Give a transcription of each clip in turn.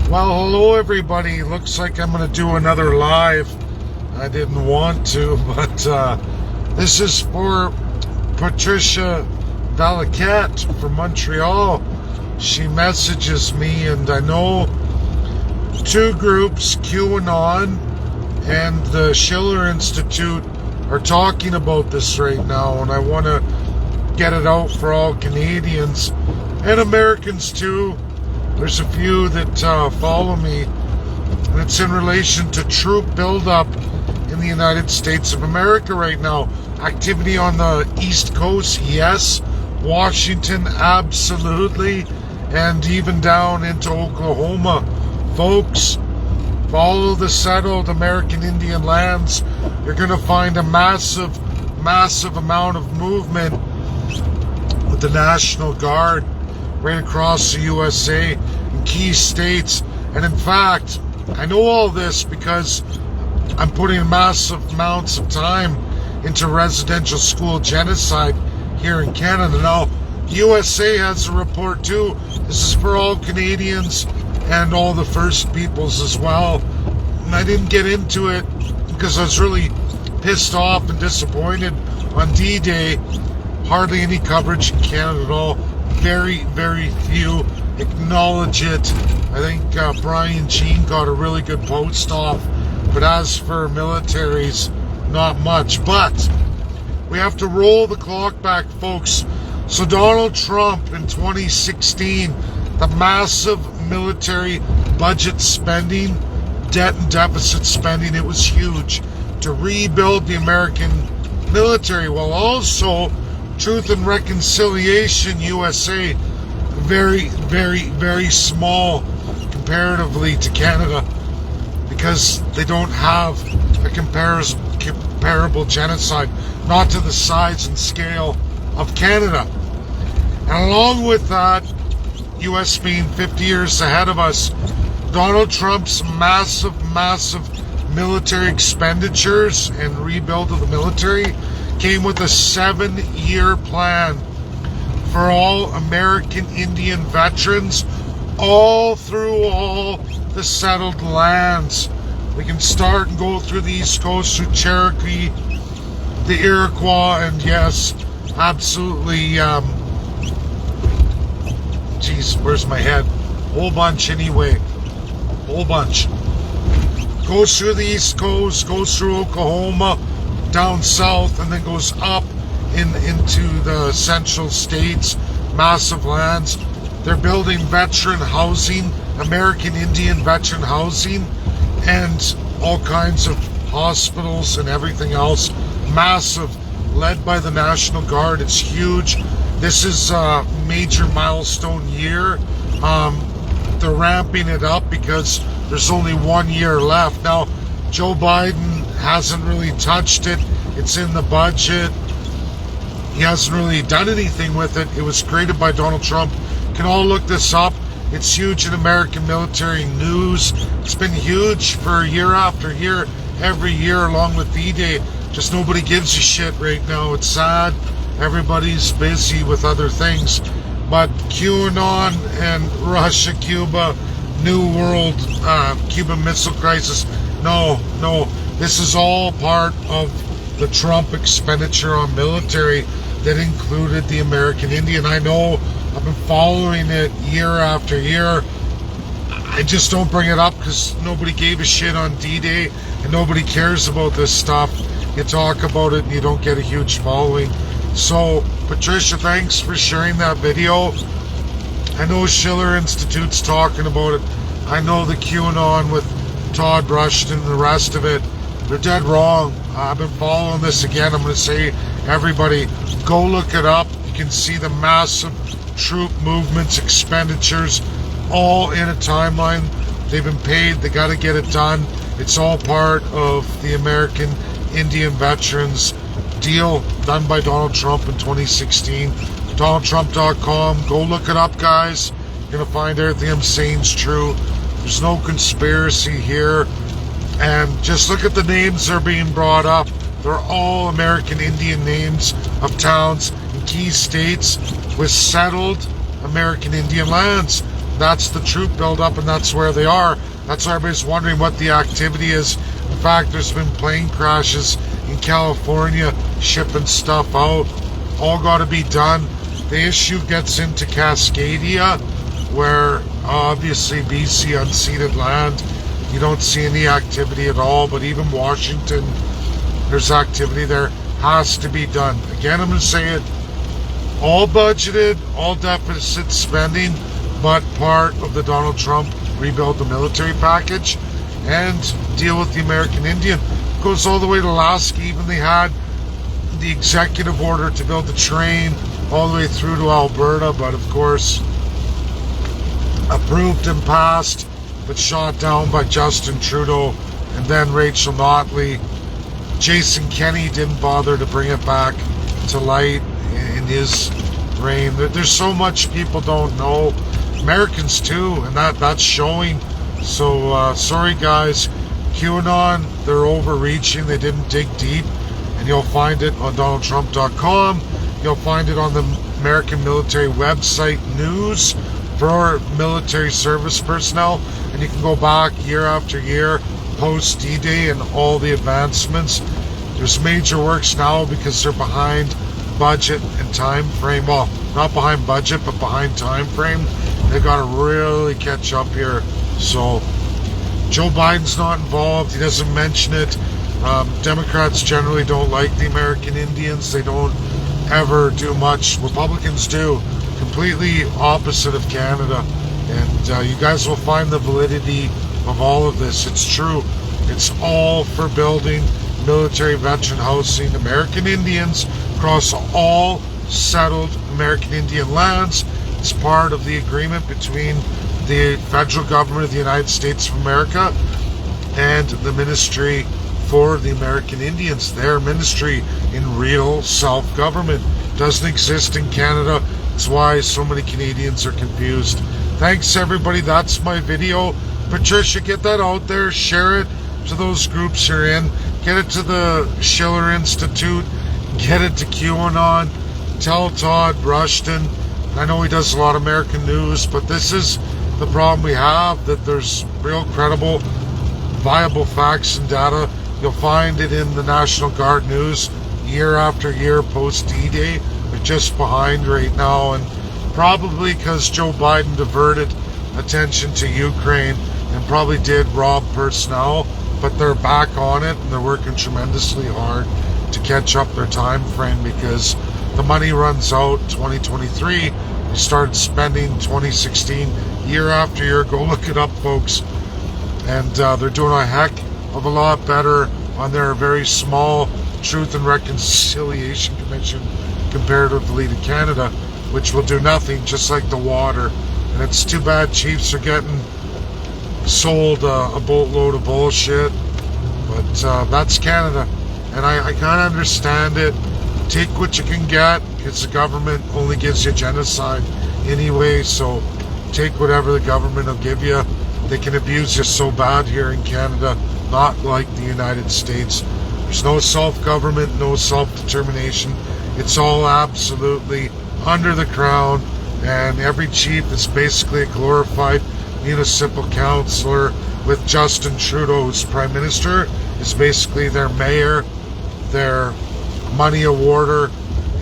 Well, hello everybody. Looks like I'm going to do another live. I didn't want to, but this is for Patricia Valaquette from Montreal. She messages me, and I know two groups, QAnon and the Schiller Institute, are talking about this right now, and I want to get it out for all Canadians and Americans too. There's a few that follow me, and it's in relation to troop buildup in the United States of America right now. Activity on the East Coast, yes. Washington, absolutely. And even down into Oklahoma. Folks, follow the settled American Indian lands. You're going to find a massive amount of movement with the National Guard right across the USA in key states. And in fact, I know all this because I'm putting massive amounts of time into residential school genocide here in Canada. Now, USA has a report too. This is for all Canadians and all the First Peoples as well. And I didn't get into it because I was really pissed off and disappointed on D-Day. Hardly any coverage in Canada at all. Very few acknowledge it. I think Brian Jean got a really good post off, but as for militaries, not much. But we have to roll the clock back, folks. So Donald Trump in 2016, the massive military budget spending, debt and deficit spending, it was huge to rebuild the American military, while also Truth and Reconciliation USA, very small comparatively to Canada, because they don't have a comparable genocide, not to the size and scale of Canada. And along with that, US being 50 years ahead of us, Donald Trump's massive military expenditures and rebuild of the military came with a 7-year plan for all American Indian veterans all through all the settled lands. We can start and go through the East Coast, through Cherokee, the Iroquois, and yes, absolutely, geez, where's my head? Whole bunch anyway. Whole bunch. Goes through the East Coast, goes through Oklahoma, down south, and then goes up into the central states, massive lands. They're building veteran housing, American Indian veteran housing, and all kinds of hospitals and everything else. Massive, led by the National Guard. It's huge. This is a major milestone year. They're ramping it up because there's only 1 year left. Now, Joe Biden hasn't really touched it. It's in the budget. He hasn't really done anything with it. It was created by Donald Trump. You can all look this up. It's huge in American military news. It's been huge for year after year, every year, along with D-Day. Just nobody gives a shit right now. It's sad. Everybody's busy with other things. But QAnon and Russia, Cuba, New World, Cuban Missile Crisis, no. This is all part of the Trump expenditure on military that included the American Indian. I know, I've been following it year after year. I just don't bring it up because nobody gave a shit on D-Day and nobody cares about this stuff. You talk about it and you don't get a huge following. So, Patricia, thanks for sharing that video. I know Schiller Institute's talking about it. I know the QAnon with Todd Rushton and the rest of it. They're dead wrong. I've been following this again. I'm going to say, everybody, go look it up. You can see the massive troop movements, expenditures, all in a timeline. They've been paid. They got to get it done. It's all part of the American Indian veterans deal done by Donald Trump in 2016. DonaldTrump.com. Go look it up, guys. You're going to find everything I'm saying is true. There's no conspiracy here. And just look at the names that are being brought up. They're all American Indian names of towns in key states with settled American Indian lands. that's the troop buildup, and that's where they are. That's why everybody's wondering what the activity is. In fact, there's been plane crashes in California shipping stuff out. All got to be done. The issue gets into Cascadia, where obviously BC unceded land. You don't see any activity at all, but even Washington, there's activity there. Has to be done. Again, I'm going to say it, all budgeted, all deficit spending, but part of the Donald Trump rebuild the military package and deal with the American Indian. It goes all the way to Alaska. Even they had the executive order to build the train all the way through to Alberta, but of course approved and passed, but shot down by Justin Trudeau and then Rachel Notley. Jason Kenney didn't bother to bring it back to light in his reign. There's so much people don't know. Americans too, and that's showing. So sorry guys, QAnon, they're overreaching. They didn't dig deep, and you'll find it on DonaldTrump.com. You'll find it on the American military website news for military service personnel, and you can go back year after year post D-Day and all the advancements. There's major works now because they're behind budget and time frame. Well, not behind budget, but behind time frame. They've got to really catch up here. So Joe Biden's not involved. He doesn't mention it. Democrats generally don't like the American Indians. They don't ever do much. Republicans do. Completely opposite of Canada. And you guys will find the validity of all of this. It's true. It's all for building military veteran housing. American Indians across all settled American Indian lands. It's part of the agreement between the federal government of the United States of America and the Ministry for the American Indians. Their ministry in real self-government doesn't exist in Canada. That's why so many Canadians are confused. Thanks everybody. That's my video. Patricia, get that out there. Share it to those groups you're in. Get it to the Schiller Institute. Get it to QAnon. Tell Todd Rushton. I know he does a lot of American news, but this is the problem we have, that there's real credible, viable facts and data. You'll find it in the National Guard news year after year post D-Day. They're just behind right now, and probably because Joe Biden diverted attention to Ukraine and probably did rob personnel, but they're back on it and they're working tremendously hard to catch up their time frame because the money runs out 2023. They started spending 2016 year after year. Go look it up, folks. And they're doing a heck of a lot better on their very small Truth and Reconciliation Commission comparatively to Canada, which will do nothing, just like the water. And it's too bad chiefs are getting sold a boatload of bullshit, but that's Canada, and I kind of understand it. Take what you can get, because the government only gives you genocide anyway, so take whatever the government will give you. They can abuse you so bad here in Canada, not like the United States. There's no self-government, no self-determination. It's all absolutely under the crown, and every chief is basically a glorified municipal councillor, with Justin Trudeau, who's Prime Minister, is basically their mayor, their money awarder,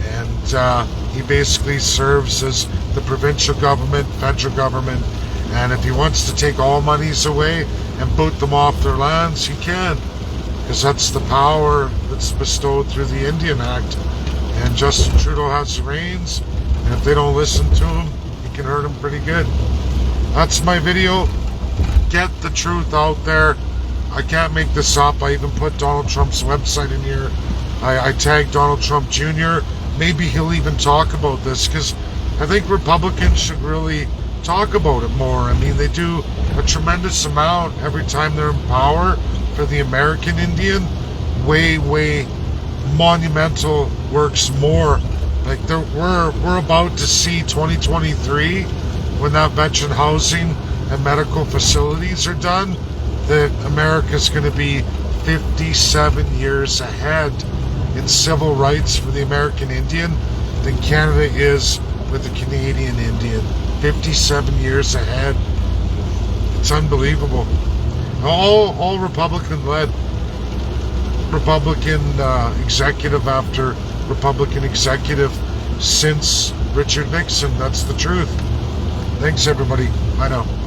and he basically serves as the provincial government, federal government, and if he wants to take all monies away and boot them off their lands, he can, because that's the power that's bestowed through the Indian Act. And Justin Trudeau has the reins, and if they don't listen to him, he can hurt them pretty good. That's my video. Get the truth out there. I can't make this up. I even put Donald Trump's website in here. I tagged Donald Trump Jr. Maybe he'll even talk about this, because I think Republicans should really talk about it more. I mean, they do a tremendous amount every time they're in power for the American Indian. Way monumental works more. Like we're about to see 2023, when that veteran housing and medical facilities are done, that America's going to be 57 years ahead in civil rights for the American Indian than Canada is with the Canadian Indian. 57 years ahead. It's unbelievable. All Republican led. Republican executive after Republican executive since Richard Nixon. That's the truth. Thanks, everybody. Bye now.